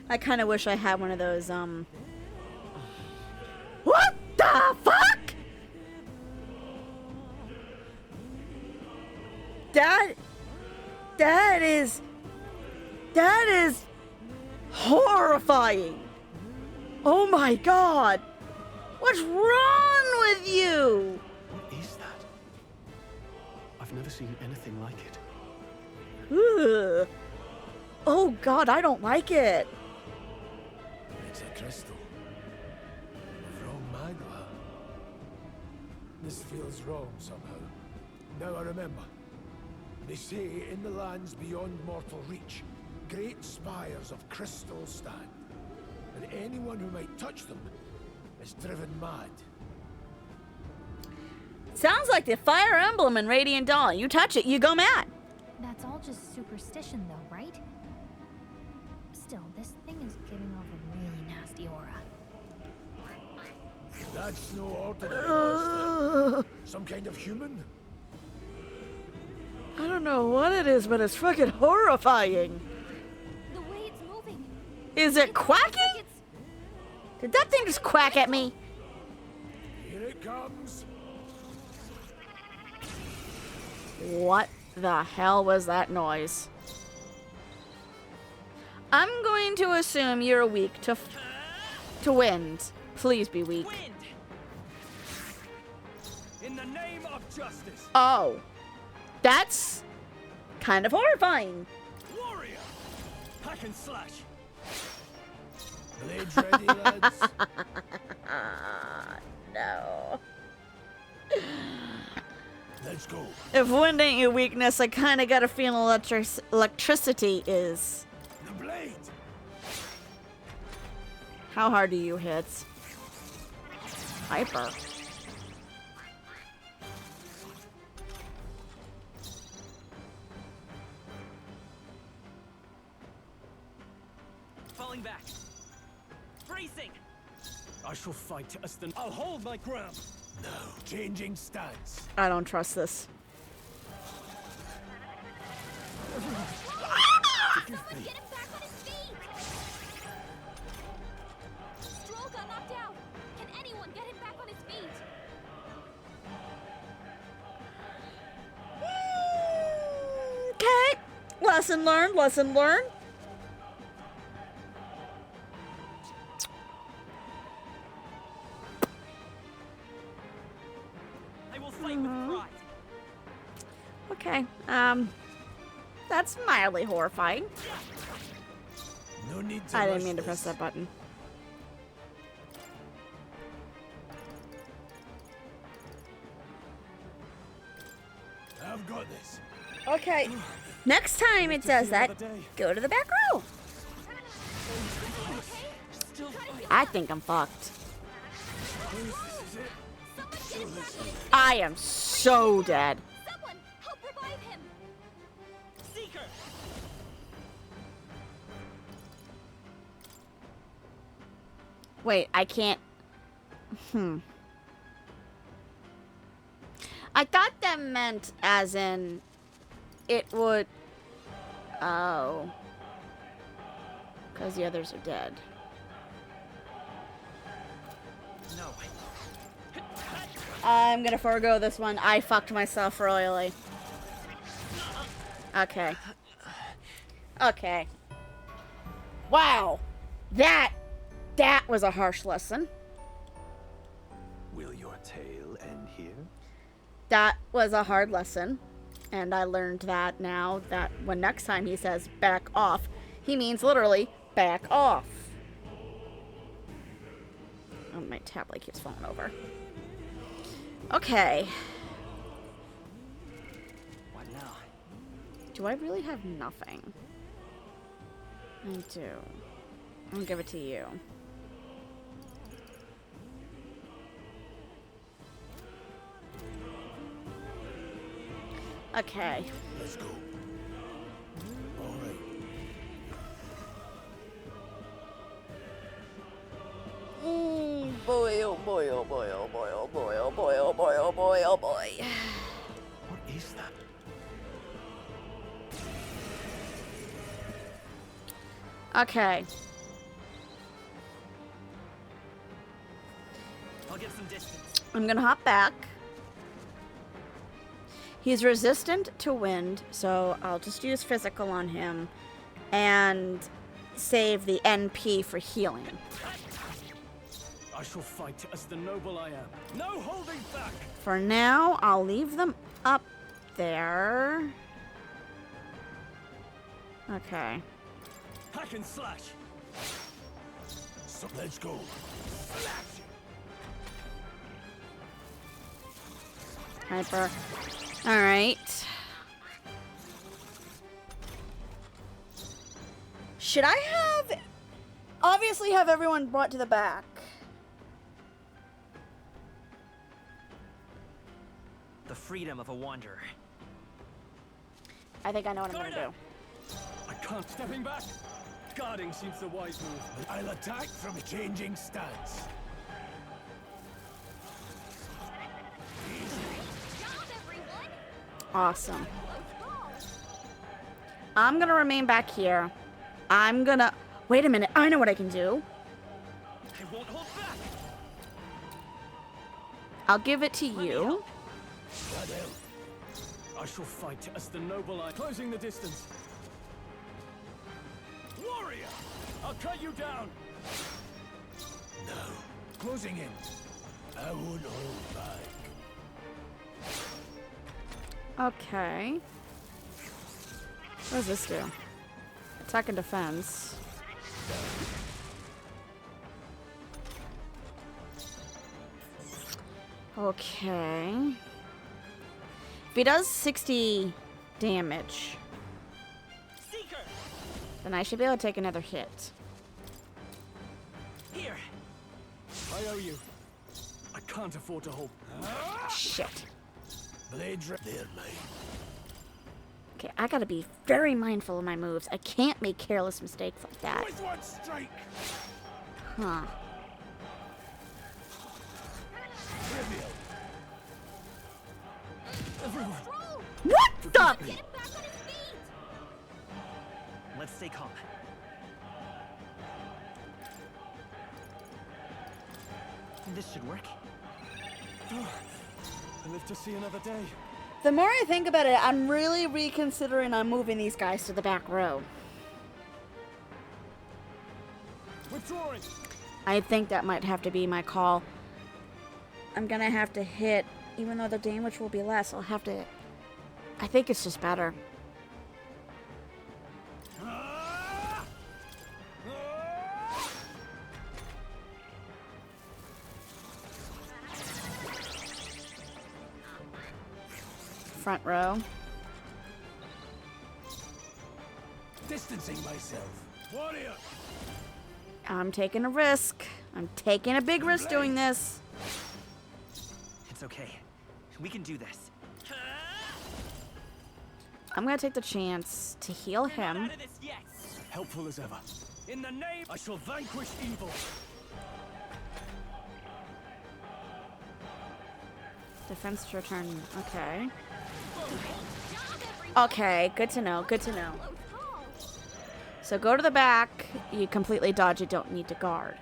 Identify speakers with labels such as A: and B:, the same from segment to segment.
A: I kind of wish I had one of those, What the fuck? That is horrifying. Oh my god. What's wrong with you?
B: What is that? I've never seen anything like it.
A: Ugh. Oh god, I don't like it.
C: It's a crystal. Wrong magma. This feels wrong somehow. Now I remember. They say in the lands beyond mortal reach, great spires of crystal stand. And anyone who might touch them is driven mad.
A: Sounds like the fire emblem in Radiant Dawn. You touch it, you go mad.
D: That's all just superstition though, right? Still, this thing is giving off a really nasty aura.
C: That's no ordinary monster. Some kind of human?
A: I don't know what it is, but it's fucking horrifying.
D: The way it's moving.
A: Is it
D: It
A: quacking?
D: feels like it's...
A: Did that thing just quack at me?
C: Here it comes.
A: What the hell was that noise? I'm going to assume you're weak to wind. Please be weak.
E: Wind! In the name of justice,
A: Oh. That's kind of horrifying.
E: warrior! Hack and slash!
C: Blades ready, lads.
A: No.
C: Let's go.
A: If wind ain't your weakness, I kind of got a feeling electricity is.
C: The blade.
A: How hard do you hit? Hyper.
E: Falling back. Bracing! I shall fight as the... I'll hold my ground!
C: No. Changing stance.
A: I don't trust this.
D: Someone get him back on his feet! Stroll got knocked out. Can anyone get him back on his feet?
A: Okay. Lesson learned, lesson learned.
E: I will fight with pride.
A: Okay. That's mildly horrifying.
C: No need to
A: I didn't
C: rush
A: mean to press
C: this.
A: that button.
C: I've got this.
A: Okay. Next time it does that, go to the back row. I think I'm fucked. I am so dead.
D: Someone help revive him!
E: Seeker!
A: Wait, I can't. I thought that meant as in it would. Oh. Because the others are dead.
E: No.
A: I'm gonna forego this one. I fucked myself royally. Okay. Okay. Wow. That was a harsh lesson.
B: Will your tale end here?
A: That was a hard lesson. And I learned that now that when next time he says back off, he means literally back off. Oh, my tablet keeps falling over. Okay.
E: What now?
A: Do I really have nothing? I do. I'll give it to you. Okay.
C: Let's go. All right.
A: Boy, oh boy, oh boy, oh boy, oh boy, oh boy, oh boy, oh boy, oh boy.
B: What is that?
A: Okay.
E: distance.
A: I'm gonna hop back. He's resistant to wind, so I'll just use physical on him and save the NP for healing.
E: I shall fight as the noble I am. No holding back!
A: For now, I'll leave them up there. Okay.
E: Hack and slash!
C: So let's go. Slash!
A: Hyper. Alright. Should I have... Obviously have everyone brought to the back.
E: The freedom of a wanderer.
A: I think I know what I'm gonna do.
E: I can't. Stepping back. Guarding seems the wise move.
C: I'll attack from a changing stance.
A: Awesome. I'm gonna remain back here. I'm gonna... Wait a minute. I know what I can do.
E: I won't hold back.
A: I'll give it to you.
E: I shall fight as the noble I... Closing the distance. Warrior! I'll cut you down.
C: No. Closing in. I won't hold back.
A: Okay. What does this do? Attack and defense. Okay. If he does 60 damage,
E: Seeker!
A: then I should be able to take another hit.
E: Here. I owe you. I can't afford to hold.
A: Shit.
C: Blade there, mate.
A: Okay, I gotta be very mindful of my moves. I can't make careless mistakes like that.
C: With one strike.
A: Huh.
C: Trivial.
E: Everyone,
A: What the?
E: let's stay calm. This should work. I live to see another day.
A: The more I think about it, I'm really reconsidering on moving these guys to the back row.
E: Withdrawing.
A: I think that might have to be my call. I'm gonna have to hit, even though the damage will be less, I'll have to... I think it's just better. Front row.
C: Distancing myself. Warrior.
A: I'm taking a risk. I'm taking a big risk doing this.
E: It's okay. We can do this.
A: I'm gonna take the chance to heal him.
E: Helpful as ever. In the name, I shall vanquish evil.
A: Defense to return. Okay. Okay, good to know, good to know. So go to the back, you completely dodge it, don't need to guard.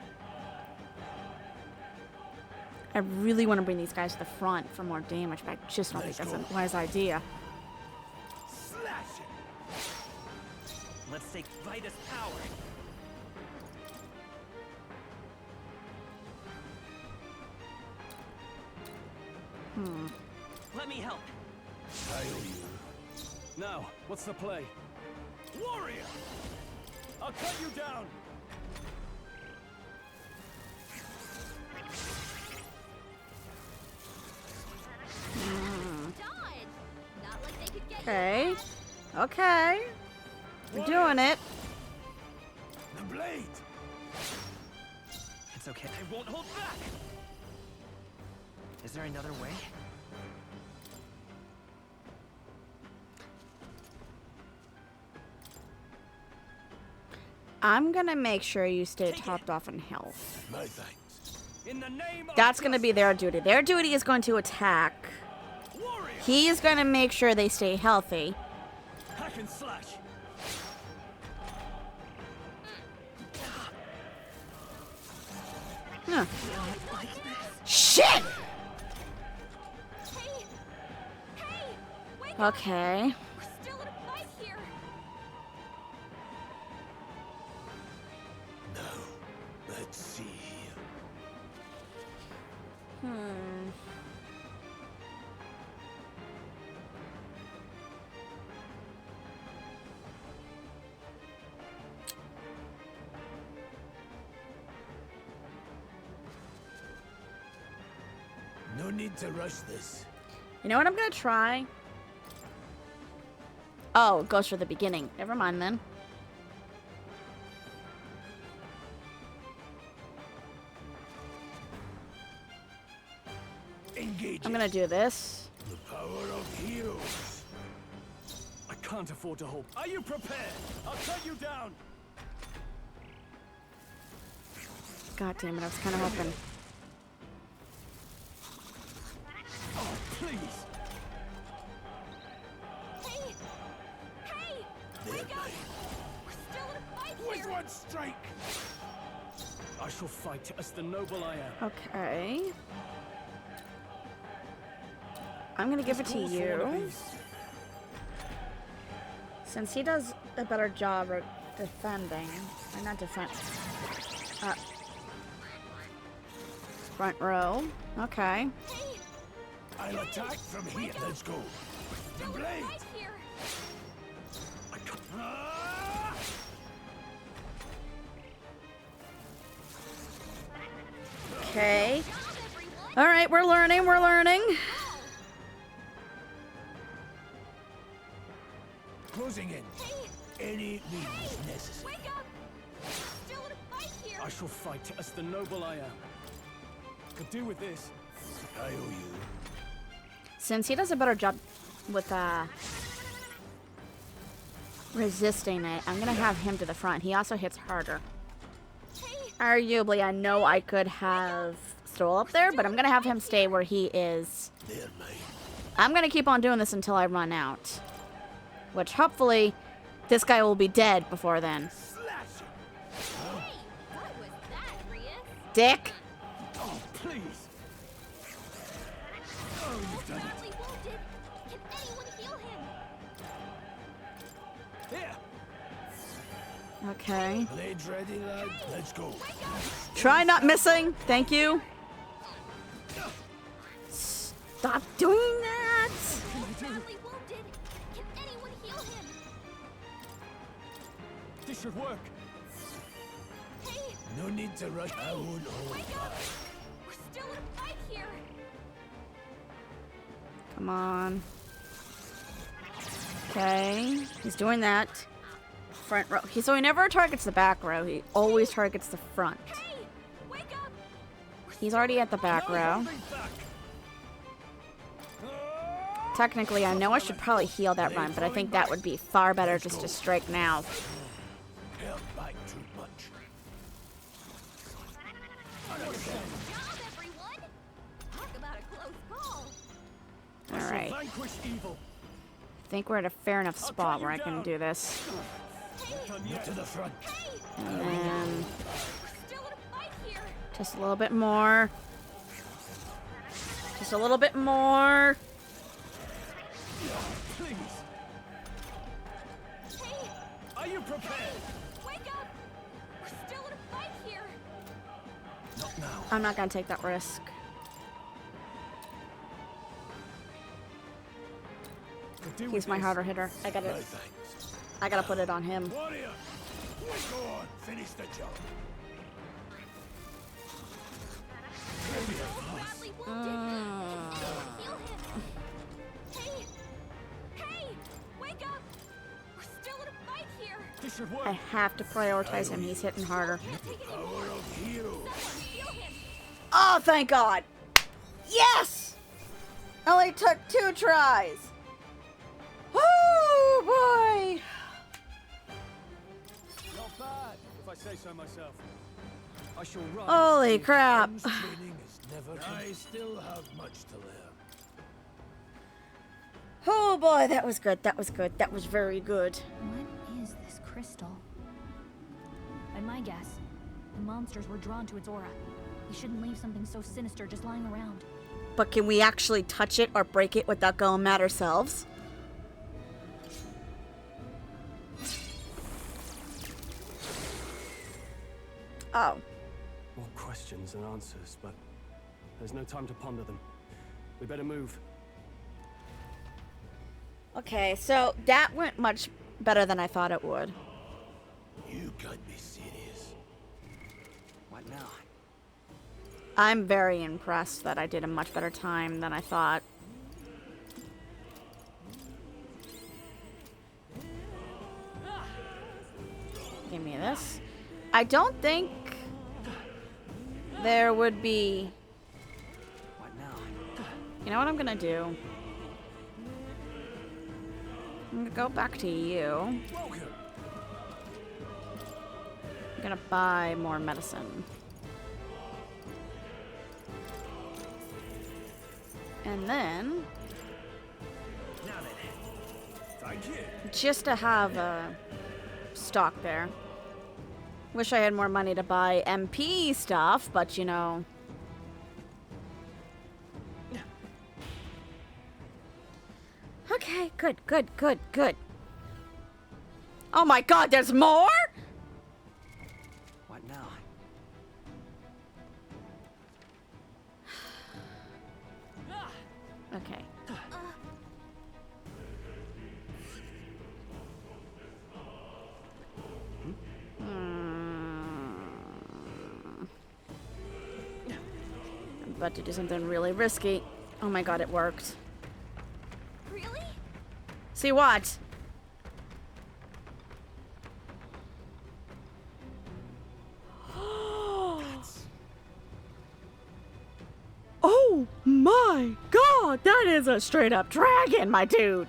A: I really want to bring these guys to the front for more damage, but I just don't think that's a wise idea.
C: Slash it.
E: Let's take Vitus power. Let me help.
C: I owe you.
E: Now, what's the play? Warrior! I'll cut you down!
A: Okay. Okay. We're doing it.
C: The blade.
E: It's okay. I won't hold back! Is there another way?
A: I'm gonna make sure you stay topped off in health.
C: My thanks.
E: In the name
A: That's gonna be their duty. Their duty is going to attack.
E: Warrior!
A: He is gonna make sure they stay healthy.
E: Hack and slash!
A: Huh. Shit!
D: Hey! Hey! Wake up!
A: Okay.
D: We're still in a fight here.
C: Now, let's see here.
A: Hmm.
C: No need to rush this.
A: You know what I'm gonna try? Oh, it goes for the beginning. Never mind then.
C: Engage.
A: I'm gonna do this.
C: The power of heroes.
E: I can't afford to hold. Are you prepared? I'll cut you down.
A: God damn it, I was kind of hoping.
E: Oh, please.
D: Hey! Hey!
C: They're
D: Wake up!
C: mine.
D: We're still in a fight
C: With
D: here.
C: one strike.
E: I shall fight as the noble I am.
A: Okay. I'm gonna give it to
E: Calls for one of
A: you.
E: these.
A: Since he does a better job of defending. Or not defend. Front row. Okay.
D: Hey!
C: I'll attack from here. Let's go. The
D: Still in a
C: blade.
D: fight here.
E: I can't.
C: Ah!
A: Okay.
D: Job, everyone.
A: Alright, we're learning, we're learning.
C: Closing in.
D: Hey!
C: Any means necessary.
D: Wake up! We're still in a fight here.
E: I shall fight as the noble I am. Could do with this.
C: I owe you.
A: Since he does a better job with resisting it, I'm gonna have him to the front. He also hits harder.
D: Hey!
A: Arguably, I know I could have Stoll up there, but I'm gonna have him stay where he is.
C: They're mine.
A: I'm gonna keep on doing this until I run out. Which, hopefully, this guy will be dead before then.
C: Slash it.
D: Hey! What was that, Rias?
A: Dick!
E: Oh, please.
C: Oh, you've done it.
D: Badly wounded. Can anyone heal him?
E: Here.
A: Okay.
C: Blades ready, lad. Let's go.
A: Try not missing. Thank you. Stop doing that!
D: Badly wounded. Can anyone heal him?
E: This should work.
D: Hey!
C: No need to rush. I won't hold
D: Wake up!
C: back.
D: We're still in a fight here.
A: Come on. Okay. He's doing that. Front row. So he never targets the back row. He always targets the front.
D: Hey! Wake up!
A: He's already at the back
E: No
A: row.
E: holding back.
A: Technically, I know I should probably heal that run, but I think that would be far better just to strike now.
C: Held back too much.
D: Job, everyone! Talk about a close call.
E: I shall
A: Alright.
E: vanquish evil.
A: I think we're at a fair enough spot where I can do this.
E: Done
C: Get
E: yet.
C: to the front.
A: And then
D: We're still in a fight here.
A: just a little bit more. Just a little bit more.
E: Please.
D: Hey!
E: Are you prepared?
D: Wake up! We're still in a fight here.
C: Not now.
A: I'm not gonna take that risk.
E: Could do
A: He's
E: with
A: my
E: this.
A: harder hitter.
C: No thanks.
A: I gotta put it on him.
C: Warrior, go on. Finish the job.
D: Badly wounded. Can anyone heal him? Hey! Hey! Wake up! We're still in a fight here.
E: This should
A: I
E: work.
A: have to prioritize him. He's hitting harder.
D: Can't take it
C: Power
D: anymore.
C: of heroes.
D: Someone heal him.
A: Oh, thank God! Yes! Only took 2 tries. Oh, boy!
E: Not bad, if I say so myself. I shall run.
A: Holy crap.
C: Arms training is never. I still have much to learn.
A: Oh, boy, that was good. That was good. That was very good.
D: What is this crystal? By my guess, the monsters were drawn to its aura. We shouldn't leave something so sinister just lying around.
A: But can we actually touch it or break it without going mad ourselves? Oh.
B: More questions than answers, but there's no time to ponder them. We better move.
A: Okay, so that went much better than I thought it would.
C: You can't be serious.
B: What now?
A: I'm very impressed that I did a much better time than I thought. Give me this. I don't think there would be...
B: What now?
A: You know what I'm gonna do? I'm gonna go back to you.
C: Welcome.
A: I'm gonna buy more medicine. And then,
C: Now then. Thank you.
A: just to have a stock there. Wish I had more money to buy MP stuff, but you know. Okay, good, good, good, good. Oh my god, there's more?
B: What now?
A: Okay. I'm about to do something really risky. Oh my god, it worked.
D: Really?
A: See what? Oh my god, that is a straight up dragon, my dude.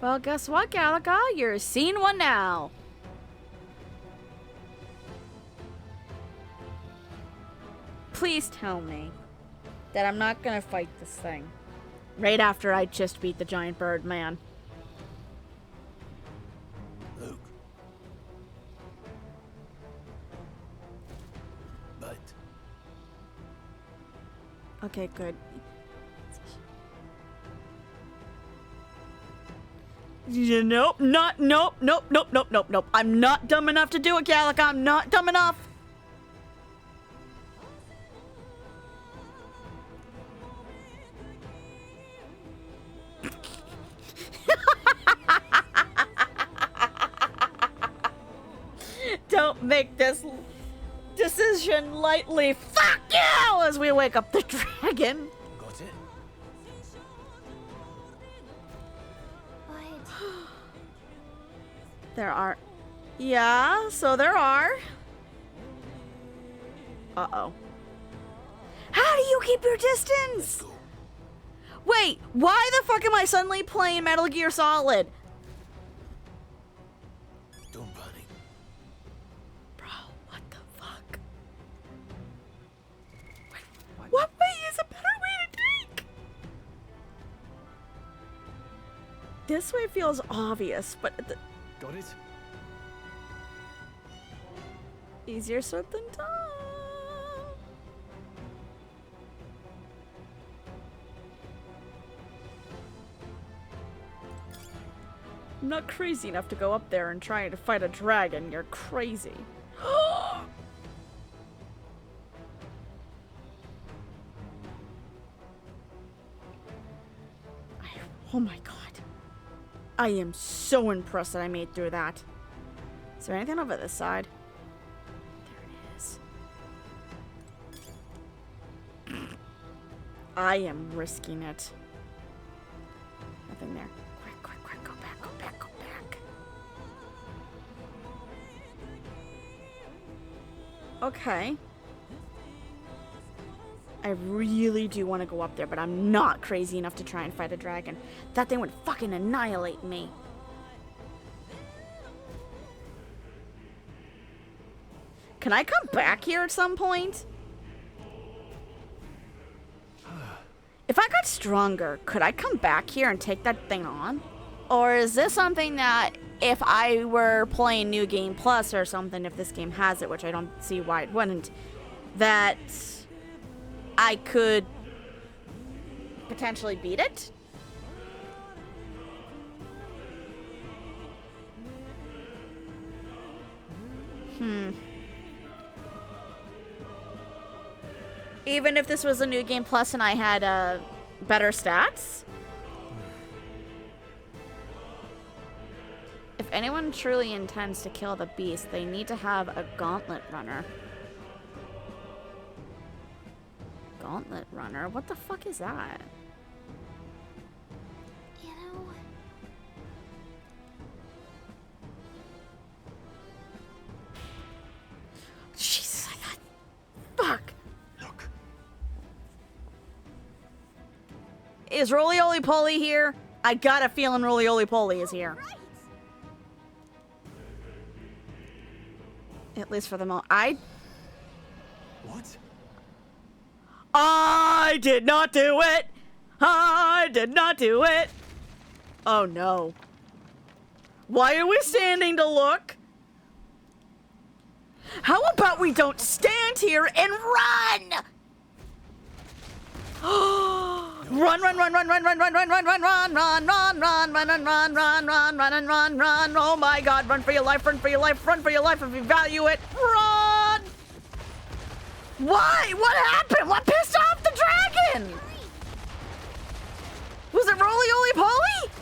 A: Well, guess what, Gallica? You're seeing one now. Please tell me that I'm not gonna fight this thing right after I just beat the giant bird man.
C: Look. But
A: Okay, good. Nope, nope, nope, nope, nope, nope, nope. I'm not dumb enough to do it, Gallica. I'm not dumb enough. Don't make this decision lightly. Fuck you! As we wake up the dragon.
C: got it?
D: But
A: There are. Yeah, so there are. Uh-oh. How do you keep your distance?
C: Go.
A: Wait, why the fuck am I suddenly playing Metal Gear Solid?
C: Don't panic.
A: Bro, what the fuck? What way is a better way to take? This way feels obvious, but
B: Got it?
A: easier said than done. I'm not crazy enough to go up there and try to fight a dragon. You're crazy. Oh my god. I am so impressed that I made through that. Is there anything over this side? There it is. I am risking it. Nothing there. Quick, quick, quick. Go back, go back, go back. Okay. I really do want to go up there, but I'm not crazy enough to try and fight a dragon. That thing would fucking annihilate me. Can I come back here at some point? If I got stronger, could I come back here and take that thing on? Or is this something that if I were playing New Game Plus or something, if this game has it, which I don't see why it wouldn't, that I could potentially beat it. Even if this was a New Game Plus and I had better stats. If anyone truly intends to kill the beast, they need to have a gauntlet runner. Gauntlet runner? What the fuck is that?
D: You know,
A: Jesus, I got... Fuck!
B: Look.
A: Is Roly Oly Poly here? I got a feeling Roly Oly Poly is here.
D: right.
A: At least for the moment.
B: What?
A: I did not do it! I did not do it! Oh no. Why are we standing to look? How about we don't stand here and run? Run, run, run, run, run, run, run, run, run, run, run, run, run, run, run, and run, run, run, run, and run, run. Oh my god, run for your life, run for your life, run for your life if you value it. Run! Why? What happened? What pissed off the dragon? Was it Roly Oly Poly?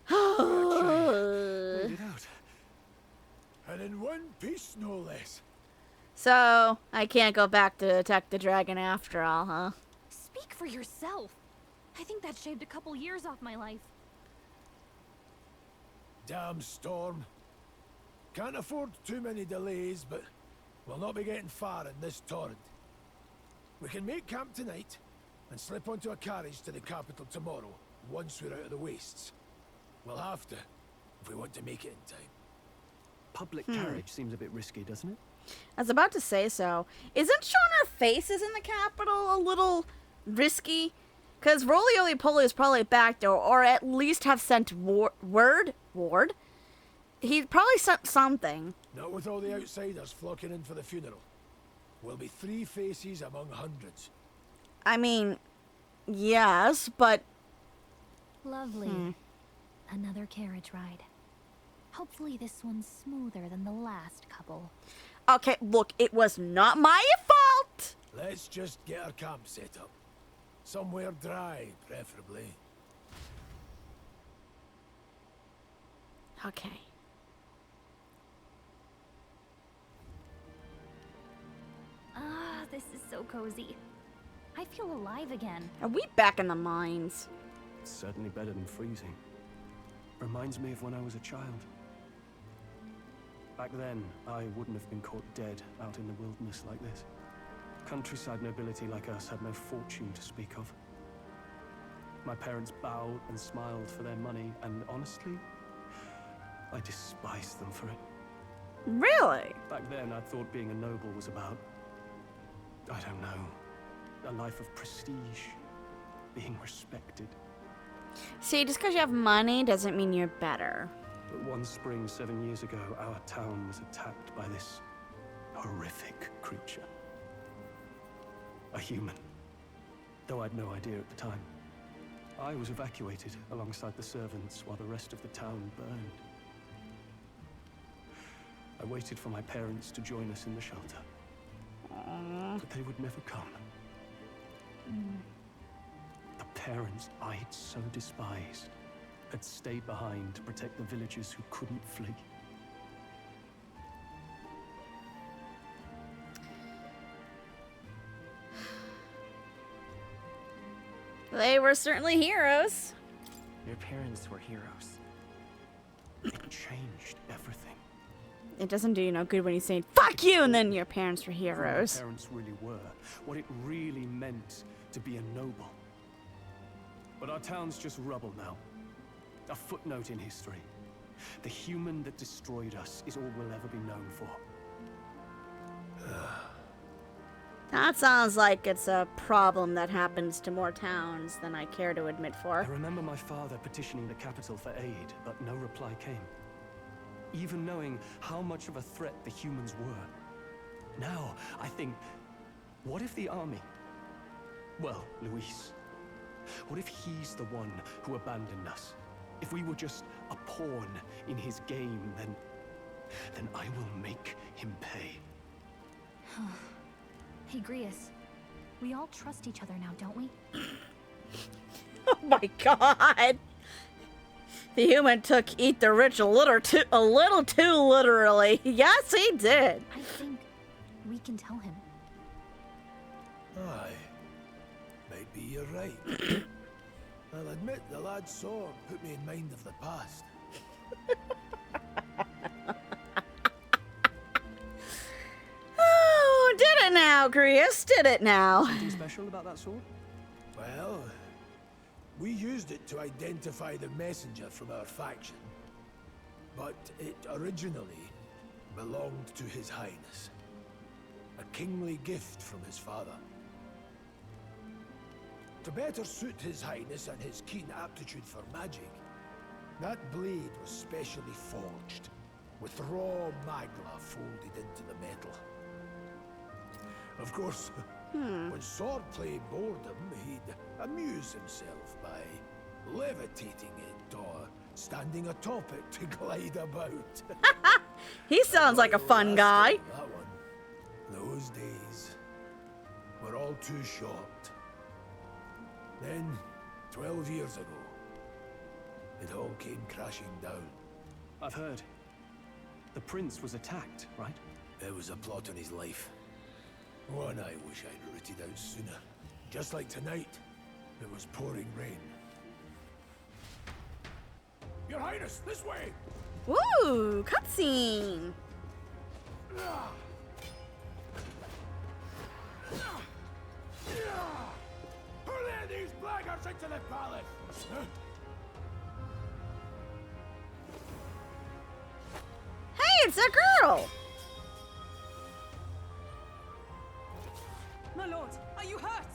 B: Made it out.
C: And in one piece, no less.
A: So, I can't go back to attack the dragon after all, huh?
D: Speak for yourself. I think that shaved a couple years off my life.
C: Damn storm. Can't afford too many delays, but we'll not be getting far in this torrent. We can make camp tonight and slip onto a carriage to the capital tomorrow, once we're out of the wastes. We'll have to, if we want to make it in time.
B: Public carriage seems a bit risky, doesn't it?
A: I was about to say so. Isn't showing our faces in the capital a little risky? Because Roly Oly Poly is probably back there, or at least have sent word? He probably sent something.
C: Not with all the outsiders flocking in for the funeral. We'll be 3 faces among hundreds.
A: I mean, yes, but...
D: Lovely. Another carriage ride. Hopefully this one's smoother than the last couple.
A: Okay, look, it was not my fault!
C: Let's just get our camp set up. Somewhere dry, preferably.
A: Okay.
D: Ah, this is so cozy. I feel alive again.
A: Are we back in the mines?
B: It's certainly better than freezing. Reminds me of when I was a child. Back then, I wouldn't have been caught dead out in the wilderness like this. Countryside nobility like us had no fortune to speak of. My parents bowed and smiled for their money, and honestly, I despised them for it.
A: Really?
B: Back then, I thought being a noble was about, I don't know, a life of prestige, being respected.
A: See, just because you have money doesn't mean you're better.
B: But one spring 7 years ago, our town was attacked by this horrific creature. A human, though I'd no idea at the time. I was evacuated alongside the servants while the rest of the town burned. I waited for my parents to join us in the shelter. But they would never come. The parents I'd so despised had stayed behind to protect the villagers who couldn't flee.
A: They were certainly heroes.
E: Your parents were heroes.
B: It changed everything.
A: It doesn't do you no good when you say, fuck you, and then your parents were
B: Who
A: heroes.
B: my parents really were, what it really meant to be a noble. But our town's just rubble now. A footnote in history. The human that destroyed us is all we'll ever be known for.
A: That sounds like it's a problem that happens to more towns than I care to admit
B: I
A: for.
B: remember my father petitioning the capital for aid, but no reply came. Even knowing how much of a threat the humans were. Now, I think, what if the army... Well, Luis, what if he's the one who abandoned us? If we were just a pawn in his game, then I will make him pay.
D: Hey, Grius. We all trust each other now, don't we?
A: Oh my god! The human took eat the rich a little too literally. Yes, he did.
D: I think we can tell him.
C: Aye. Maybe you're right. I'll admit the lad's sword put me in mind of the past.
A: Oh, did it now, Grius? Did it now?
B: Anything special about that sword?
C: Well, we used it to identify the messenger from our faction. But it originally belonged to His Highness. A kingly gift from his father. To better suit His Highness and his keen aptitude for magic, that blade was specially forged, with raw magla folded into the metal. Of course, when swordplay bored him, he'd amuse himself by levitating it or standing atop it to glide about.
A: He sounds like a fun guy.
C: That one. Those days were all too short. Then, 12 years ago, it all came crashing down.
B: I've heard. The prince was attacked, right?
C: There was a plot on his life. One I wish I'd rooted out sooner. Just like tonight, it was pouring rain. Your Highness, this way!
A: Woo, cutscene.
C: Who let these blackguards into the palace?
A: Hey, it's a girl.
E: My lord, are you hurt?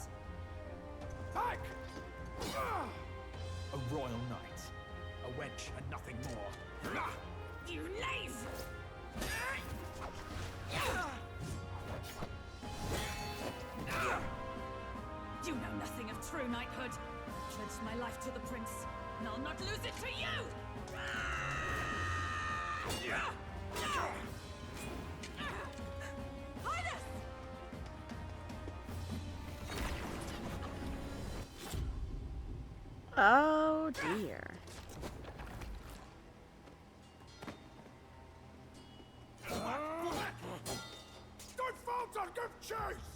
C: Back!
F: A royal knight. A wench and nothing more.
E: You knave! You know nothing of true knighthood. I pledged my life to the prince, and I'll not lose it to you! Highness!
A: Oh dear.
C: Don't falter, give chase!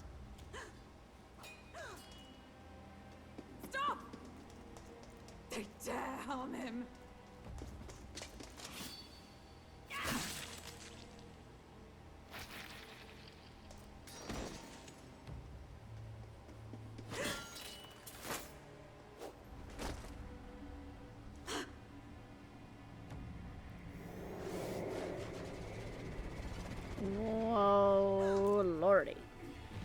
E: Stop! They dare harm him.
A: Whoa, lordy.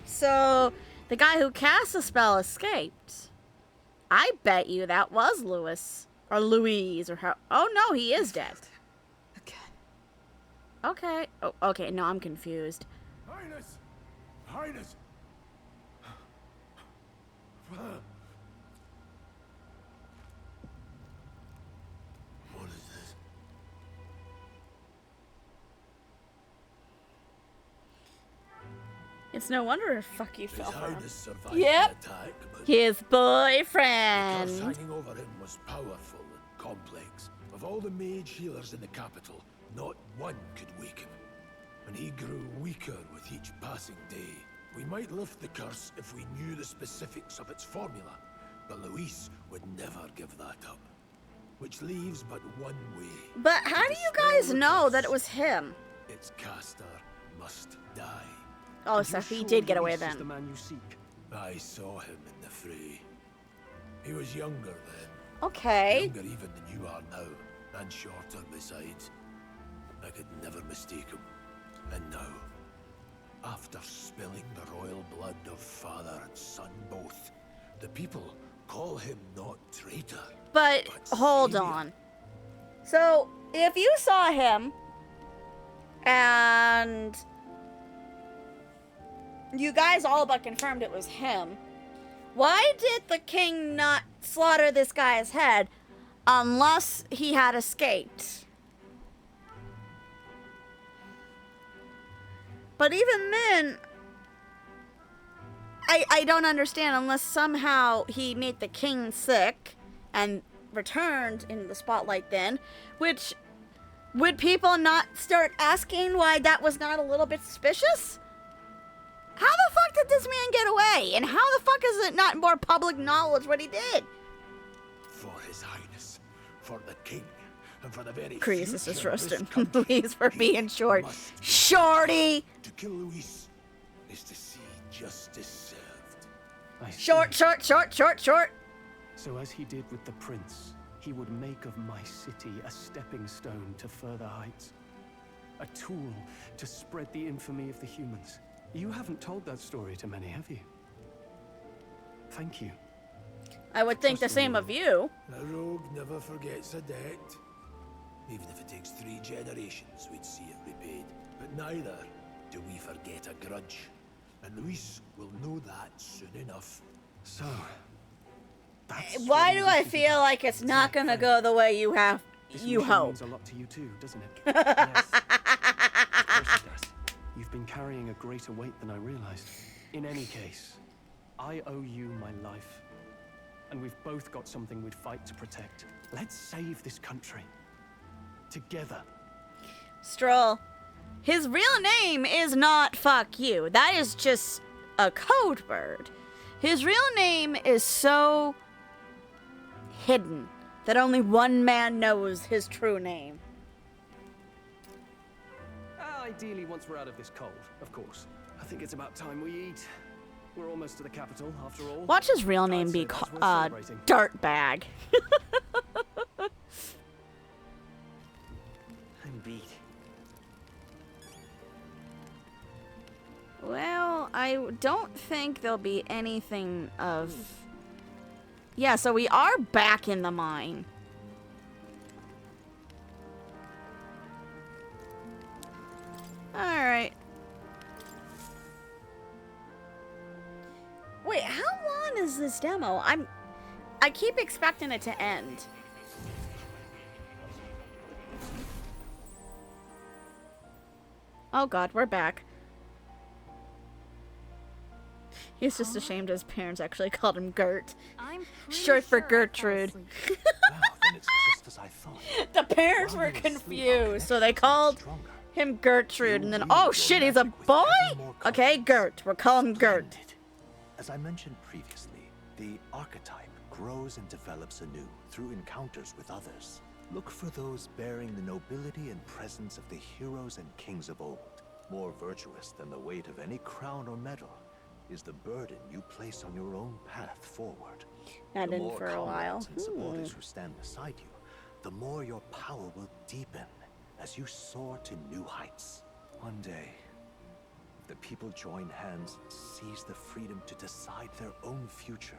A: So, the guy who cast the spell escaped. I bet you that was Louis. Or Louise, or how... Oh, no, he is dead.
E: Again.
A: Okay. Oh, okay, no, I'm confused.
C: Highness! Highness! What is this?
A: It's no wonder if fuck you
C: His
A: fell for him.
C: Highness survived
A: Yep.
C: the attack, but
A: His
C: the curse
A: boyfriend.
C: hanging over him was powerful and complex. Of all the mage healers in the capital, not one could wake him. And he grew weaker with each passing day. We might lift the curse if we knew the specifics of its formula, but Luis would never give that up. Which leaves but one way.
A: But how do you guys know that it was him?
C: Its caster must die.
A: Oh,
B: You're
A: so he
B: sure
A: did get away
B: Luis is the
A: then.
B: man you seek?
C: I saw him in the fray. He was younger then.
A: Okay.
C: Younger even than you are now, and shorter besides. I could never mistake him. And now, after After spilling the royal blood of father and son both, the people call him not traitor.
A: But hold
C: savior.
A: on. So, if you saw him and you guys all but confirmed it was him, why did the king not slaughter this guy's head unless he had escaped? But even then, I don't understand unless somehow he made the king sick and returned in the spotlight then, which would people not start asking why that was not a little bit suspicious? How the fuck did this man get away? And how the fuck is it not more public knowledge what he did?
C: For his highness, for the king, and for the very
A: Crease, this is
C: future of this
A: Rustin.
C: country,
A: Louise for
C: he
A: being short.
C: must be
A: Shorty!
C: To kill Luis is to see justice served.
B: I see.
A: Short.
B: So as he did with the prince, he would make of my city a stepping stone to further heights. A tool to spread the infamy of the humans. You haven't told that story to many, have you? Thank you.
A: I would think the same of you.
C: A rogue never forgets a debt. Even if it takes 3 generations, we'd see it repaid. But neither do we forget a grudge. And Luis will know that soon enough.
B: So, that's
A: Why
B: what
A: do
B: all
A: I
B: this is
A: feel
B: about.
A: like it's not gonna go the way you have?
B: This
A: You
B: mission
A: hope.
B: means a lot to you too, doesn't it? Yes. Of course it does. You've been carrying a greater weight than I realized. In any case, I owe you my life. And we've both got something we'd fight to protect. Let's save this country. Together.
A: Stroll. His real name is not fuck you. That is just a code word. His real name is so hidden that only one man knows his true name.
B: Ideally, once we're out of this cold, of course. I think it's about time we eat. We're almost to the capital, after all.
A: Watch his real name
B: I'd
A: be
B: say that's worth celebrating.
A: Dirtbag.
B: I'm beat.
A: Well, I don't think there'll be anything of... Yeah, so we are back in the mine. Alright. Wait, how long is this demo? I keep expecting it to end. Oh god, we're back. He's just ashamed his parents actually called him Gert.
D: I'm pretty
A: Short for
D: sure I fell
A: Gertrude.
D: asleep.
G: Well, then it's just as I thought.
A: The parents
G: While
A: were
G: you were asleep, our
A: confused, so they
G: connection
A: called
G: got stronger.
A: him Gertrude, and then,
G: You
A: oh
G: wield
A: shit,
G: your
A: he's a
G: magic with
A: boy?
G: ever more
A: Okay,
G: confidence.
A: Gert. We'll call him Gert.
G: Splendid. As I mentioned previously, the archetype grows and develops anew through encounters with others. Look for those bearing the nobility and presence of the heroes and kings of old. More virtuous than the weight of any crown or medal is the burden you place on your own path forward.
A: Not
G: The
A: in
G: more
A: for a while.
G: comrades and supporters who stand beside you, the more your power will deepen as you soar to new heights. One day, if the people join hands and seize the freedom to decide their own future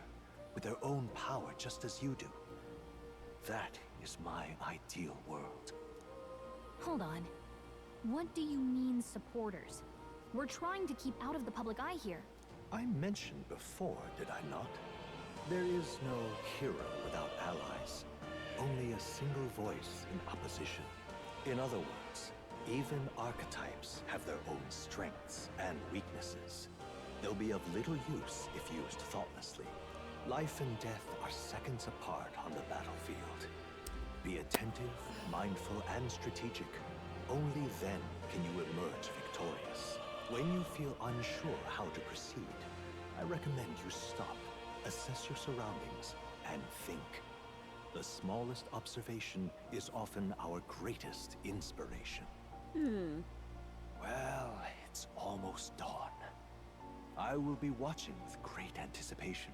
G: with their own power just as you do, that is my ideal world.
D: Hold on. What do you mean, supporters? We're trying to keep out of the public eye here.
G: I mentioned before, did I not? There is no hero without allies. Only a single voice in opposition. In other words, even archetypes have their own strengths and weaknesses. They'll be of little use if used thoughtlessly. Life and death are seconds apart on the battlefield. Be attentive, mindful, and strategic. Only then can you emerge victorious. When you feel unsure how to proceed, I recommend you stop, assess your surroundings, and think. The smallest observation is often our greatest inspiration. Well, it's almost dawn. I will be watching with great anticipation.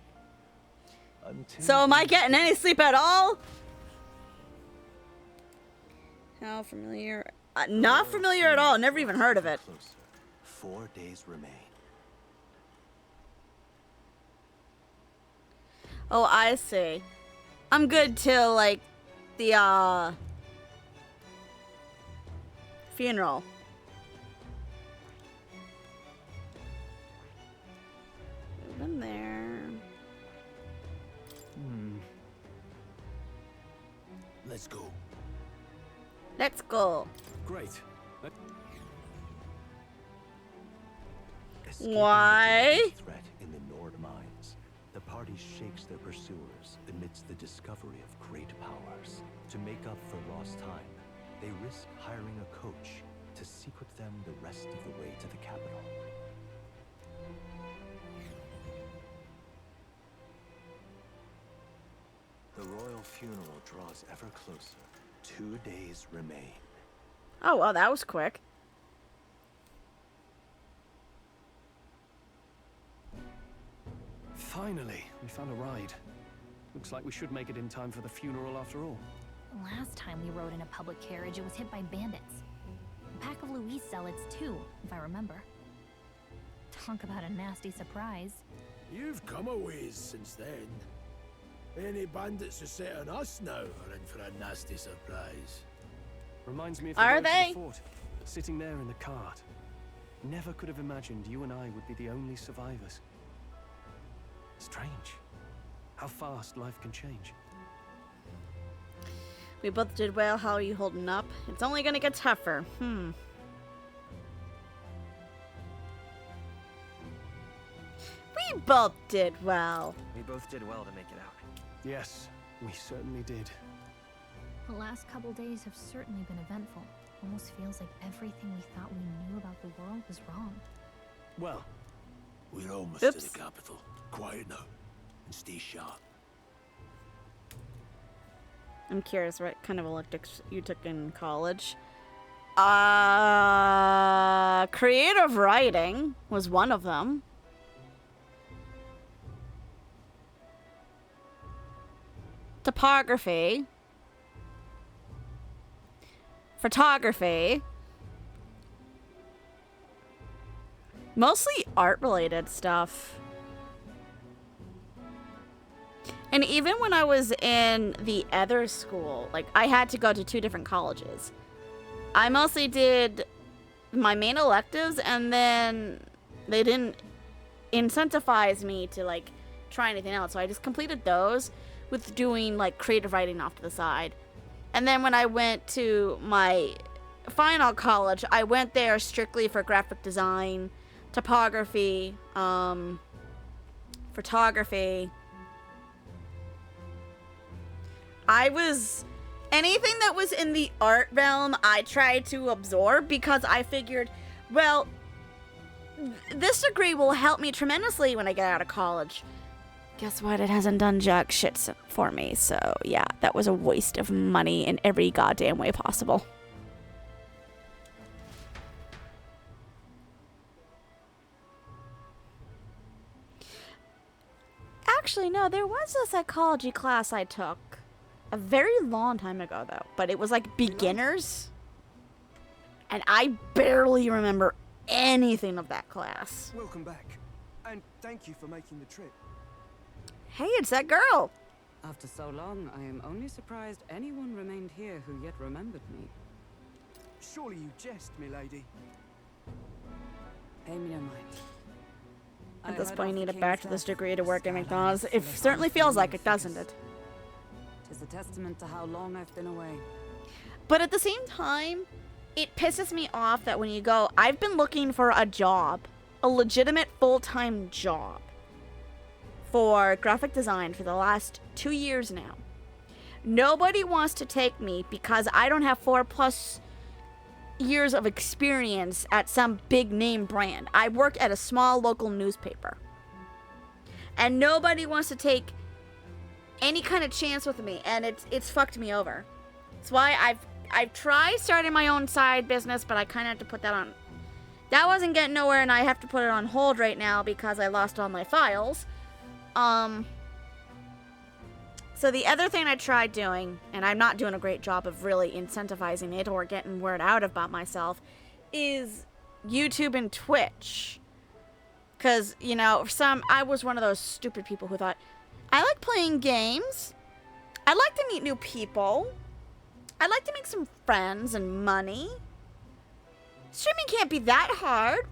G: Until
A: So am I
G: then,
A: getting any sleep at all? How familiar? Not familiar at all. Never even heard of it.
G: closer. 4 days remain.
A: Oh, I see. I'm good till, like, the, funeral. Move in there.
C: Let's go.
A: Let's go.
B: Great.
G: Escaping
A: Why?
G: the deadly threat in the Nord mines, the party shakes their pursuers amidst the discovery of great powers. To make up for lost time, they risk hiring a coach to secret them the rest of the way to the capital. The royal funeral draws ever closer. 2 days remain.
A: Oh, well, that was quick.
B: Finally, we found a ride. Looks like we should make it in time for the funeral after all.
D: Last time we rode in a public carriage, it was hit by bandits. A pack of Louise zealots, too, if I remember. Talk about a nasty surprise.
C: You've come a ways since then. Any bandits who set on us now are in for a nasty surprise.
B: Reminds me of the
A: Are
B: road to
A: they?
B: the fort, sitting there in the cart. Never could have imagined you and I would be the only survivors. Strange. How fast life can change.
A: We both did well. How are you holding up? It's only gonna get tougher. We both did well.
H: We both did well to make it out.
B: Yes, we certainly did.
D: The last couple days have certainly been eventful. Almost feels like everything we thought we knew about the world was wrong.
B: Well,
C: We're almost to
A: Oops.
C: the capital. Quiet now. And stay sharp.
A: I'm curious what kind of electives you took in college. Creative writing was one of them. Topography. Photography. Mostly art-related stuff. And even when I was in the other school, like, I had to go to 2 different colleges. I mostly did my main electives, and then they didn't incentivize me to, like, try anything else. So I just completed those with doing, like, creative writing off to the side. And then when I went to my final college, I went there strictly for graphic design, topography, photography. Anything that was in the art realm, I tried to absorb because I figured, well, this degree will help me tremendously when I get out of college. Guess what? It hasn't done jack shit for me. So, yeah, that was a waste of money in every goddamn way possible. Actually, no, there was a psychology class I took. A very long time ago, though. But it was like beginners. And I barely remember anything of that class.
H: Welcome back. And thank you for making the trip.
A: Hey, it's that girl.
I: After so long, I am only surprised anyone remained here who yet remembered me.
H: Surely you jest, milady.
I: Pay me no mind.
A: At
I: I
A: this
I: heard
A: point,
I: of
A: you need
I: the
A: a
I: king's
A: bachelor's
I: death.
A: degree to work at
I: Skyline
A: McDonald's.
I: is
A: It
I: full of
A: certainly feels like it,
I: unfamiliar
A: doesn't it?
I: Tis a testament to how long I've been away.
A: But at the same time, it pisses me off that when you go, I've been looking for a job, a legitimate full-time job for graphic design for the last 2 years now. Nobody wants to take me because I don't have 4+ years of experience at some big name brand. I work at a small local newspaper. And nobody wants to take any kind of chance with me, and it's fucked me over. That's why I've tried starting my own side business, but I kind of had to put that on. That wasn't getting nowhere, and I have to put it on hold right now because I lost all my files. So the other thing I tried doing, and I'm not doing a great job of really incentivizing it or getting word out about myself, is YouTube and Twitch. Because, you know, I was one of those stupid people who thought, I like playing games. I like to meet new people. I like to make some friends and money. Streaming can't be that hard.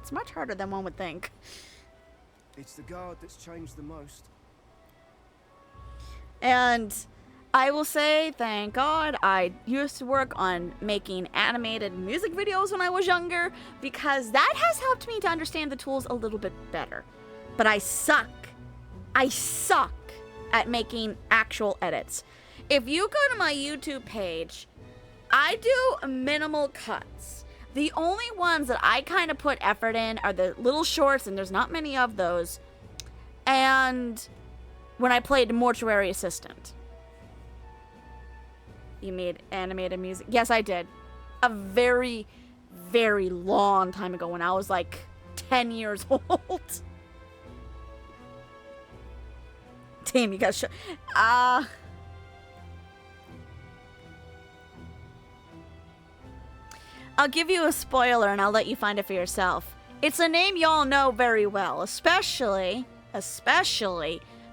A: It's much harder than one would think.
H: It's the guard that's changed the most.
A: And I will say, thank God, I used to work on making animated music videos when I was younger, because that has helped me to understand the tools a little bit better. But I suck. I suck at making actual edits. If you go to my YouTube page, I do minimal cuts. The only ones that I kind of put effort in are the little shorts, and there's not many of those. And when I played Mortuary Assistant. You made animated music? Yes, I did. A very, very long time ago when I was like 10 years old. Damn, you guys I'll give you a spoiler and I'll let you find it for yourself. It's a name y'all know very well, especially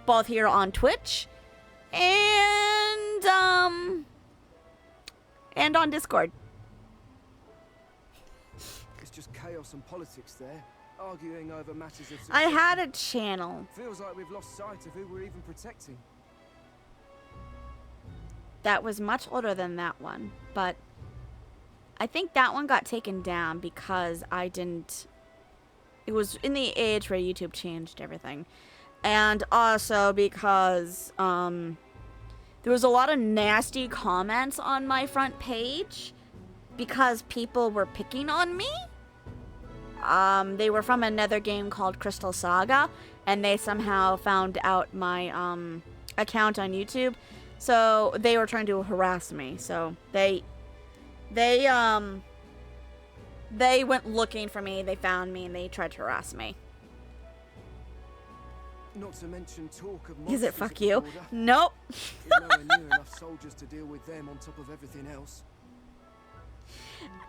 A: both here on Twitch and on Discord.
H: It's just chaos and politics there, arguing over matters of succession.
A: I had a channel.
H: Feels like we've lost sight of who we're even protecting.
A: That was much older than that one, but I think that one got taken down because it was in the age where YouTube changed everything. And also because there was a lot of nasty comments on my front page because people were picking on me. They were from another game called Crystal Saga, and they somehow found out my account on YouTube. So they were trying to harass me. So they went looking for me, they found me, and they tried to harass me.
H: Not to mention talk of
A: Is it
H: monsters
A: fuck
H: at the
A: you?
H: border.
A: Nope.
H: There's nowhere near enough soldiers to deal with them on top of everything else.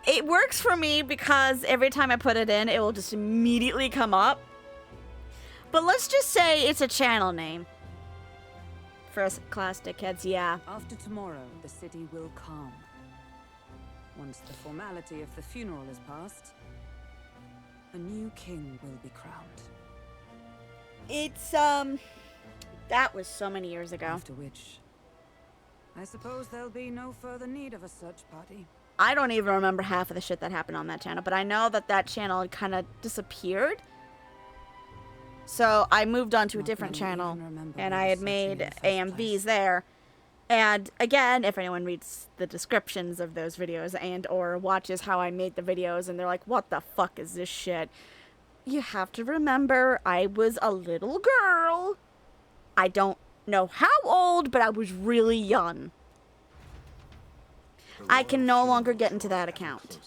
A: It works for me because every time I put it in, it will just immediately come up. But let's just say it's a channel name. For us class dickheads, yeah.
I: After tomorrow, the city will calm. Once the formality of the funeral is past, a new king will be crowned.
A: It's, that was so many years ago.
I: After which, I suppose there'll be no further need of a search party.
A: I don't even remember half of the shit that happened on that channel, but I know that channel had kind of disappeared. So I moved on to a different channel, and I had made AMVs there. And again, if anyone reads the descriptions of those videos and or watches how I made the videos and they're like, what the fuck is this shit? You have to remember, I was a little girl. I don't know how old, but I was really young. I can no longer get into that account.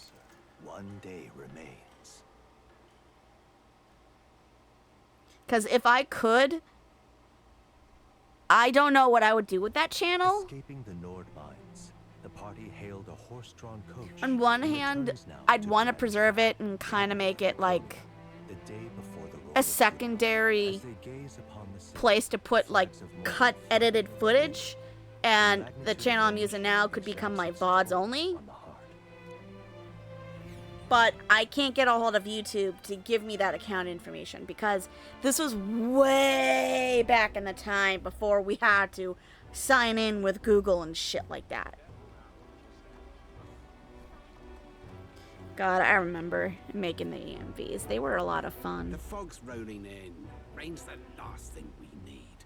G: One day remains.
A: Because if I could, I don't know what I would do with that channel.
G: Escaping the Nord mines, the party hailed a horse-drawn coach.
A: On one hand, I'd want to preserve it and kind of make it like a secondary place to put like cut edited footage, and the channel I'm using now could become my VODs only. But I can't get a hold of YouTube to give me that account information because this was way back in the time before we had to sign in with Google and shit like that. God, I remember making the EMVs. They were a lot of fun.
F: The fog's rolling in. Rain's the last thing we need.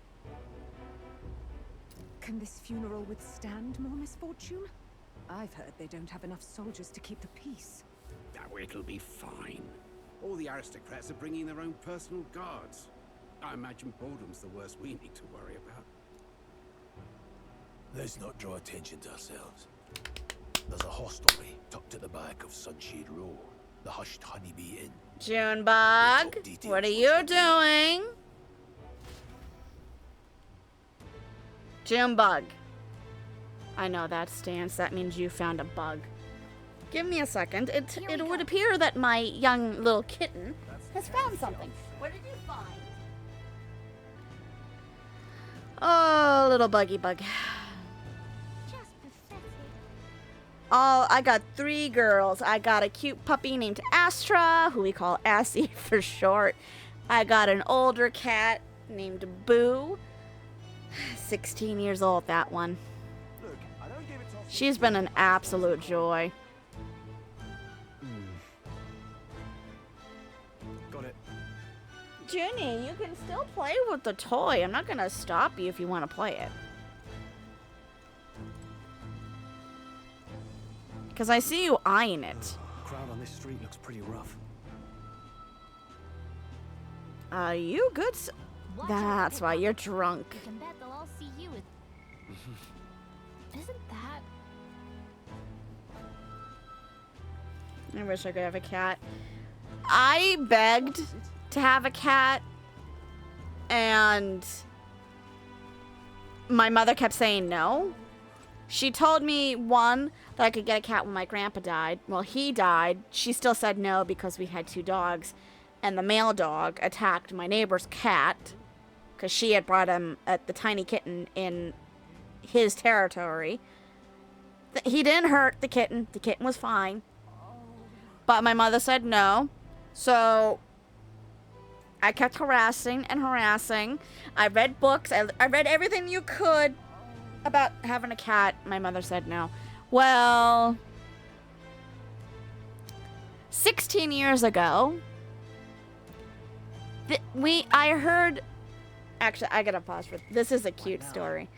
J: Can this funeral withstand more misfortune? I've heard they don't have enough soldiers to keep the peace.
F: Oh, it'll be fine. All the aristocrats are bringing their own personal guards. I imagine boredom's the worst we need to worry about.
C: Let's not draw attention to ourselves. There's a hostelry tucked at the back of Sunshade Row, the Hushed Honeybee Inn.
A: Junebug, what are you doing? Junebug. I know that stance. That means you found a bug. Give me a second. It would appear that my young little kitten has found something. What did you find? Oh, little buggy bug.
D: Just pathetic.
A: Oh, I got 3 girls. I got a cute puppy named Astra, who we call Assie for short. I got an older cat named Boo. 16 years old, that one.
H: Look, I don't give it off.
A: She's been an absolute joy.
B: Got it.
A: Junie, you can still play with the toy. I'm not going to stop you if you want to play it. Because I see you eyeing it.
B: Crowd on this street looks pretty rough.
A: Are you good?
D: Watch out,
A: That's why you're
D: pickpocket.
A: drunk.
D: You can bet they'll all see you with... Isn't that...
A: I wish I could have a cat. I begged to have a cat, and my mother kept saying no. She told me, one, that I could get a cat when my grandpa died. Well, he died. She still said no because we had 2 dogs, and the male dog attacked my neighbor's cat because she had brought him the tiny kitten in his territory. He didn't hurt the kitten. The kitten was fine. But my mother said no. So I kept harassing and harassing. I read books. I read everything you could about having a cat. My mother said no. Well, 16 years ago, I heard... Actually, I gotta pause for... This is a cute story.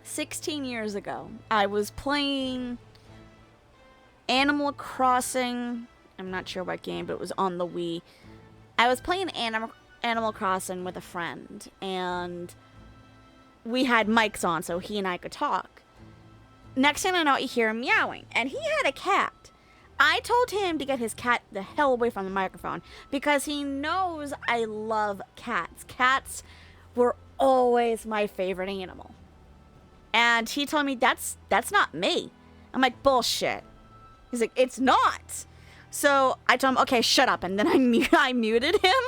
A: 16 years ago, I was playing Animal Crossing. I'm not sure what game, but it was on the Wii. I was playing Animal Crossing with a friend, and we had mics on so he and I could talk. Next thing I know, you hear him meowing, and he had a cat. I told him to get his cat the hell away from the microphone because he knows I love cats. Cats were always my favorite animal. And he told me, that's not me. I'm like, bullshit. He's like, it's not. So I told him, okay, shut up. And then I muted him.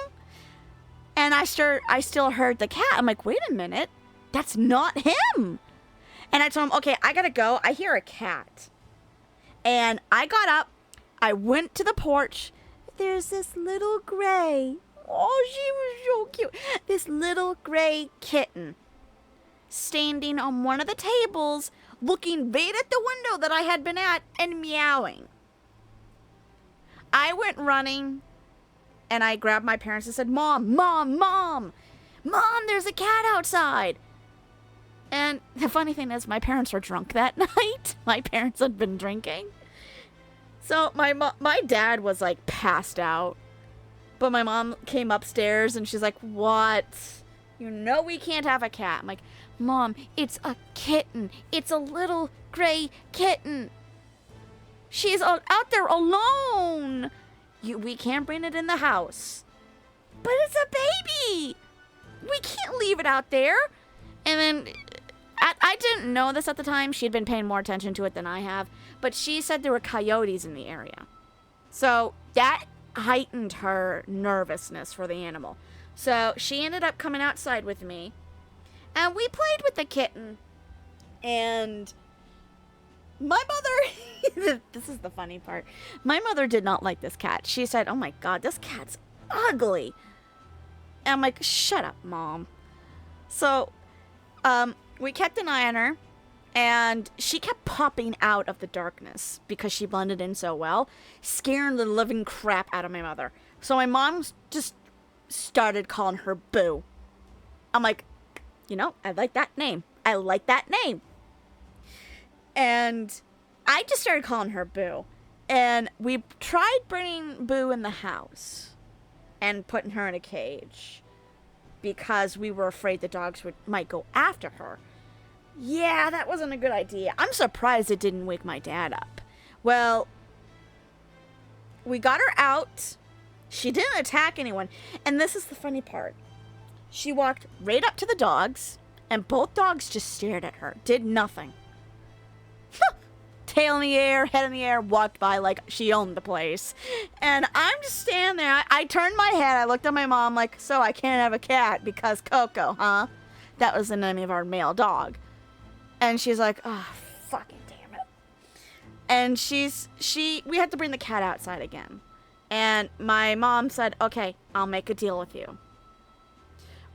A: And I still heard the cat. I'm like, wait a minute. That's not him. And I told him, okay, I gotta go. I hear a cat. And I got up. I went to the porch. There's this little gray. Oh, she was so cute. This little gray kitten standing on one of the tables, looking right at the window that I had been at and meowing. I went running and I grabbed my parents and said, Mom, there's a cat outside. And the funny thing is, my parents were drunk that night. My parents had been drinking. So my dad was like passed out. But my mom came upstairs and she's like, what? You know we can't have a cat. I'm like, Mom, it's a kitten. It's a little gray kitten. She's out there alone. We can't bring it in the house. But it's a baby. We can't leave it out there. And then I didn't know this at the time. She'd been paying more attention to it than I have. But she said there were coyotes in the area. So that heightened her nervousness for the animal. So she ended up coming outside with me. And we played with the kitten. And my mother... This is the funny part. My mother did not like this cat. She said, oh my God, this cat's ugly. And I'm like, shut up, Mom. So we kept an eye on her. And she kept popping out of the darkness because she blended in so well, scaring the living crap out of my mother. So my mom just started calling her Boo. I'm like, you know, I like that name. I like that name. And I just started calling her Boo. And we tried bringing Boo in the house and putting her in a cage because we were afraid the dogs might go after her. Yeah, that wasn't a good idea. I'm surprised it didn't wake my dad up. Well, we got her out. She didn't attack anyone. And this is the funny part. She walked right up to the dogs, and both dogs just stared at her. Did nothing. Tail in the air, head in the air, walked by like she owned the place. And I'm just standing there. I turned my head. I looked at my mom like, so I can't have a cat because Coco, huh? That was the name of our male dog. And she's like, oh, fucking damn it. And we had to bring the cat outside again. And my mom said, okay, I'll make a deal with you.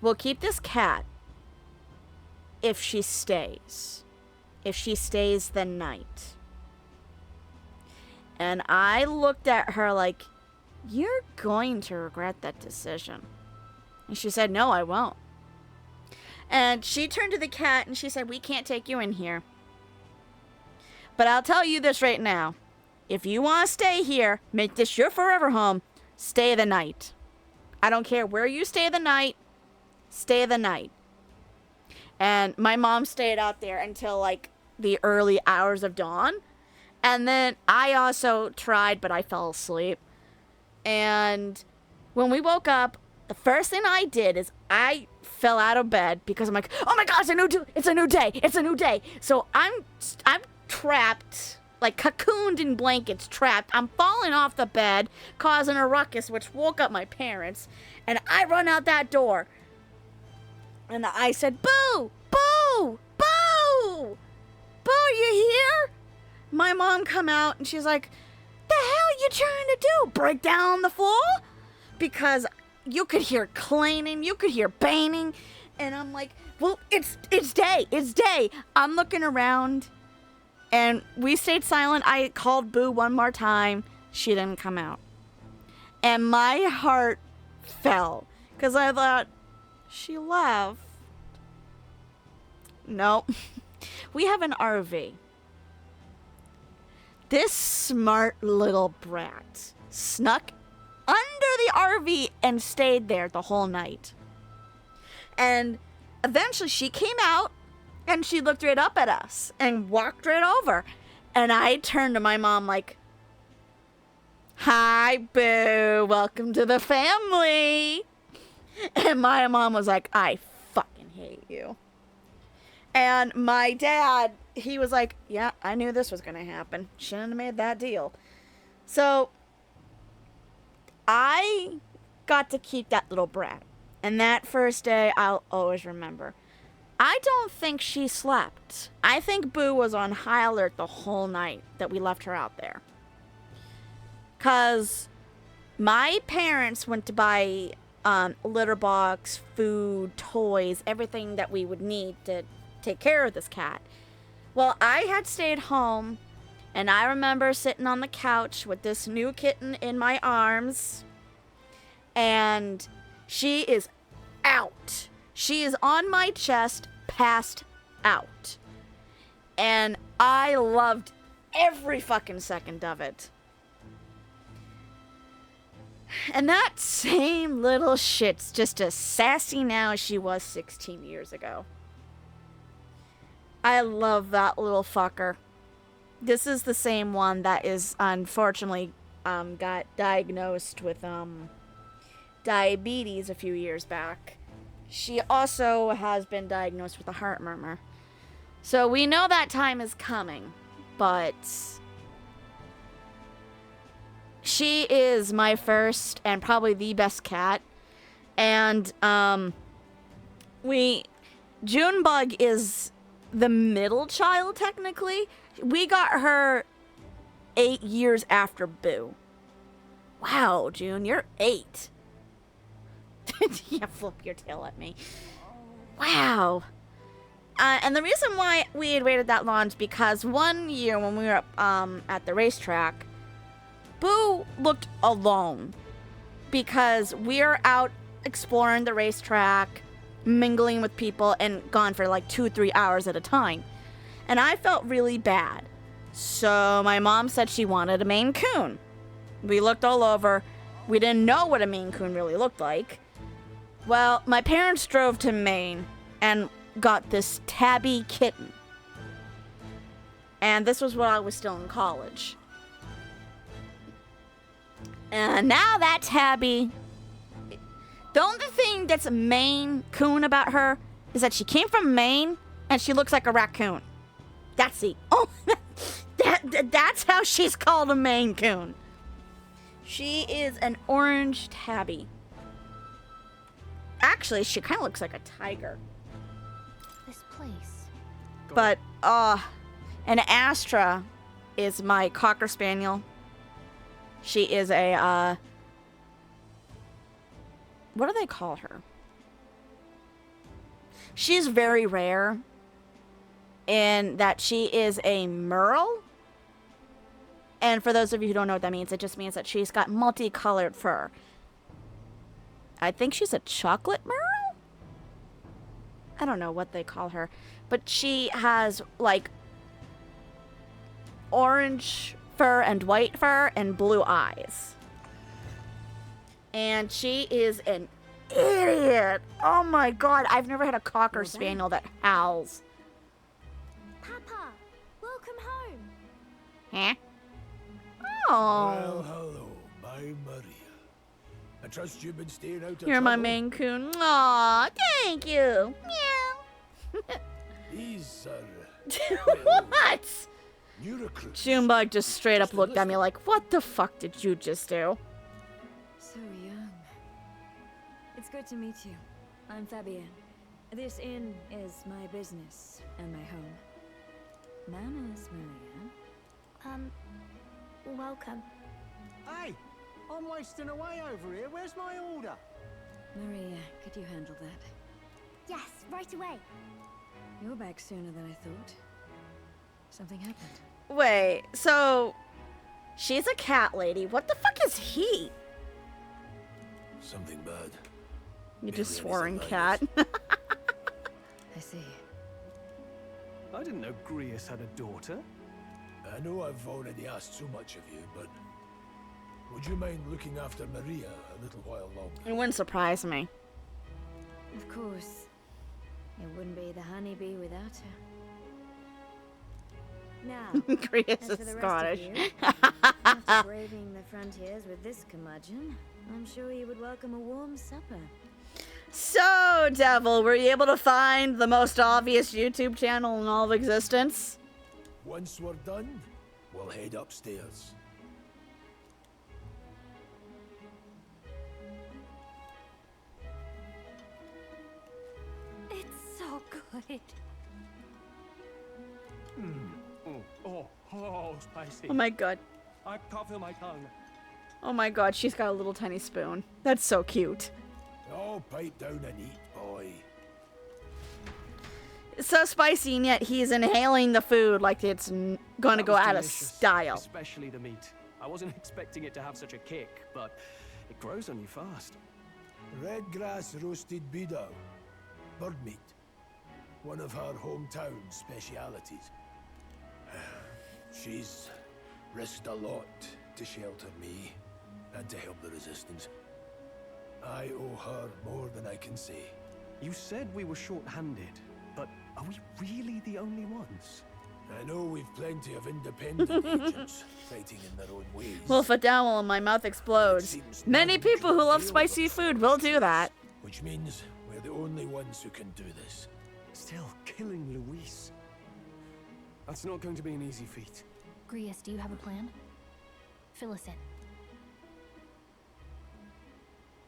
A: We'll keep this cat if she stays. If she stays the night. And I looked at her like, you're going to regret that decision. And she said, no, I won't. And she turned to the cat and she said, we can't take you in here. But I'll tell you this right now. If you want to stay here, make this your forever home, stay the night. I don't care where you stay the night, stay the night. And my mom stayed out there until like the early hours of dawn. And then I also tried, but I fell asleep. And when we woke up, the first thing I did is I fell out of bed because I'm like, oh my God, it's a new day. So I'm trapped, like cocooned in blankets, trapped. I'm falling off the bed, causing a ruckus, which woke up my parents. And I run out that door. And I said, Boo! Boo! Boo! Boo, you here? My mom come out and she's like, the hell are you trying to do? Break down on the floor? Because you could hear cleaning, you could hear banging. And I'm like, well, it's day. I'm looking around and we stayed silent. I called Boo one more time. She didn't come out. And my heart fell because I thought, she left. No. We have an RV. This smart little brat snuck under the RV and stayed there the whole night. And eventually she came out and she looked right up at us and walked right over. And I turned to my mom like, hi, Boo, welcome to the family. And my mom was like, I fucking hate you. And my dad, he was like, yeah, I knew this was going to happen. Shouldn't have made that deal. So I got to keep that little brat. And that first day, I'll always remember. I don't think she slept. I think Boo was on high alert the whole night that we left her out there. Because my parents went to buy litter box, food, toys, everything that we would need to take care of this cat. Well, I had stayed home, and I remember sitting on the couch with this new kitten in my arms, and she is out. She is on my chest, passed out. And I loved every fucking second of it. And that same little shit's just as sassy now as she was 16 years ago. I love that little fucker. This is the same one that is unfortunately got diagnosed with diabetes a few years back. She also has been diagnosed with a heart murmur. So we know that time is coming, but she is my first and probably the best cat. And Junebug is the middle child, technically. We got her 8 years after Boo. Wow, June, you're 8. Yeah, flip your tail at me. Wow. And the reason why we had waited that long is because one year when we were at the racetrack, Boo looked alone. Because we were out exploring the racetrack, mingling with people, and gone for like 2-3 hours at a time. And I felt really bad. So my mom said she wanted a Maine Coon. We looked all over. We didn't know what a Maine Coon really looked like. Well, my parents drove to Maine and got this tabby kitten. And this was when I was still in college. And now that tabby, the only thing that's Maine Coon about her is that she came from Maine and she looks like a raccoon. That's the that's how she's called a Maine Coon. She is an orange tabby. Actually, she kind of looks like a tiger.
D: place.
A: But, and Astra is my Cocker Spaniel. She is a, what do they call her? She's very rare in that she is a merle. And for those of you who don't know what that means, it just means that she's got multicolored fur. I think she's a chocolate merle? I don't know what they call her. But she has, like, orange fur and white fur and blue eyes. And she is an idiot. Oh my god, I've never had a Cocker Spaniel that howls.
K: Papa, welcome home.
A: Huh?
C: Well,
A: Oh.
C: hello, my Maria. I trust you've been staying out of
A: You're my
C: trouble.
A: Maine Coon. Aw, thank you. Meow.
C: These
A: What?
C: new recruits.
A: Junebug just straight up looked at me like, what the fuck did you just do?
K: So young. It's good to meet you. I'm Fabienne. This inn is my business and my home. Manners, Maria.
L: Welcome.
M: Hey, I'm wasting away over here. Where's my order?
K: Maria, could you handle that?
L: Yes, right away.
K: You're back sooner than I thought. Something happened.
A: Wait, so she's a cat lady. What the fuck is he?
C: Something bad.
A: You just
C: Maybe
A: swearing
C: anything
A: cat.
K: I see.
B: I didn't know Grius had a daughter.
C: I know I've already asked so much of you, but would you mind looking after Maria a little while longer?
A: It wouldn't surprise me.
K: Of course. It wouldn't be the honeybee without her. Now,
A: Grius
K: as for
A: is
K: the
A: Scottish.
K: rest of you, after braving the frontiers with this curmudgeon, I'm sure you would welcome a warm supper.
A: So, Devil, were you able to find the most obvious YouTube channel in all of existence?
C: Once we're done, we'll head upstairs.
L: It's so good.
B: Oh, spicy.
A: Oh my god.
B: I can't feel my tongue.
A: Oh my god, she's got a little tiny spoon. That's so cute.
C: Oh, pipe down and eat, boy.
A: It's so spicy, and yet he's inhaling the food like it's gonna
B: That
A: go
B: was
A: out of
B: delicious,
A: style.
B: Especially the meat. I wasn't expecting it to have such a kick, but it grows on you fast.
C: Red grass roasted beedou. Bird meat. One of her hometown specialities. She's risked a lot to shelter me and to help the resistance. I owe her more than I can say.
B: You said we were short-handed, but are we really the only ones?
C: I know we've plenty of independent agents fighting in their own ways.
A: Wolf it down while my mouth explodes. Many people who love spicy food will do that.
C: Which means we're the only ones who can do this.
B: Still, killing Luis. That's not going to be an easy feat.
D: Grius, do you have a plan? Fill us in.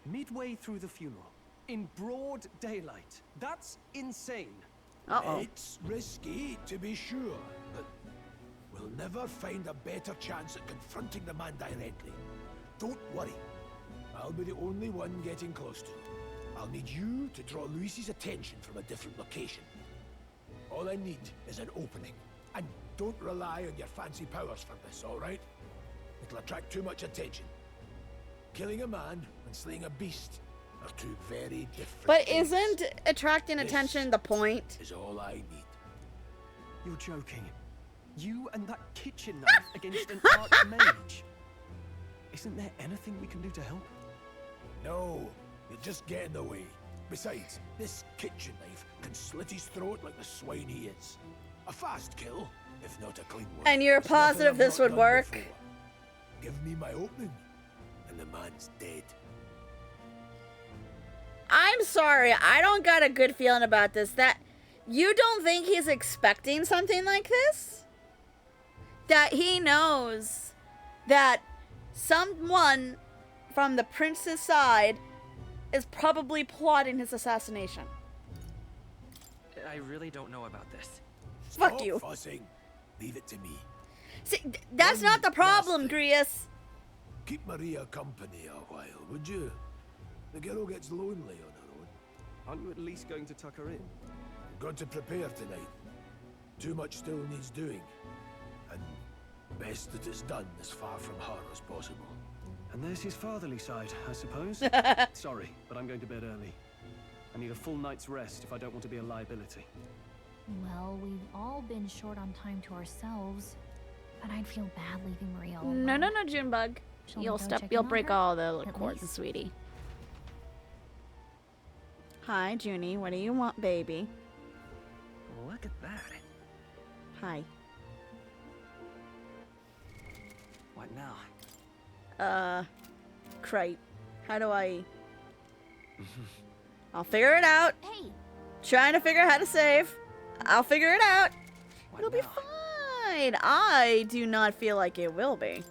B: Midway through the funeral, in broad daylight. That's insane.
A: Uh-oh.
C: It's risky, to be sure, but we'll never find a better chance at confronting the man directly. Don't worry. I'll be the only one getting close to him. I'll need you to draw Luis's attention from a different location. All I need is an opening. And don't rely on your fancy powers for this, all right? It'll attract too much attention. Killing a man and slaying a beast are two very different
A: But
C: things.
A: isn't attracting attention the point?
C: Is all I need.
B: You're joking. You and that kitchen knife against an archmage. Isn't there anything we can do to help?
C: No, you just get in the way. Besides, this kitchen knife can slit his throat like the swine he is. A fast kill, if not a clean one.
A: And you're
C: It's nothing
A: positive
C: I've
A: this
C: not
A: would
C: done
A: work?
C: before. Give me my opening, and the man's dead.
A: I'm sorry, I don't got a good feeling about this. That you don't think he's expecting something like this? That he knows that someone from the prince's side is probably plotting his assassination.
N: I really don't know about this.
A: Fuck you.
C: Stop fussing. Leave it to me.
A: See, that's not the problem, Grius.
C: Keep Maria company a while, would you? The girl gets lonely on her own.
B: Aren't you at least going to tuck her in?
C: I've got to prepare tonight. Too much still needs doing. And best that it's done as far from her as possible.
B: And there's his fatherly side, I suppose. Sorry, but I'm going to bed early. I need a full night's rest if I don't want to be a liability.
D: Well, we've all been short on time to ourselves. But I'd feel bad leaving Maria alone.
A: No, Junebug.
D: Shall we
A: You'll
D: go
A: step.
D: check
A: You'll
D: in on
A: break
D: her?
A: all the
D: At
A: cords,
D: least.
A: sweetie. Hi, Junie. What do you want, baby?
N: Look at that.
A: Hi.
N: What now?
A: Crate. How do I... I'll figure it out.
D: Hey!
A: Trying to figure out how to save. I'll figure it out.
N: What
A: It'll be
N: now?
A: fine. I do not feel like it will be.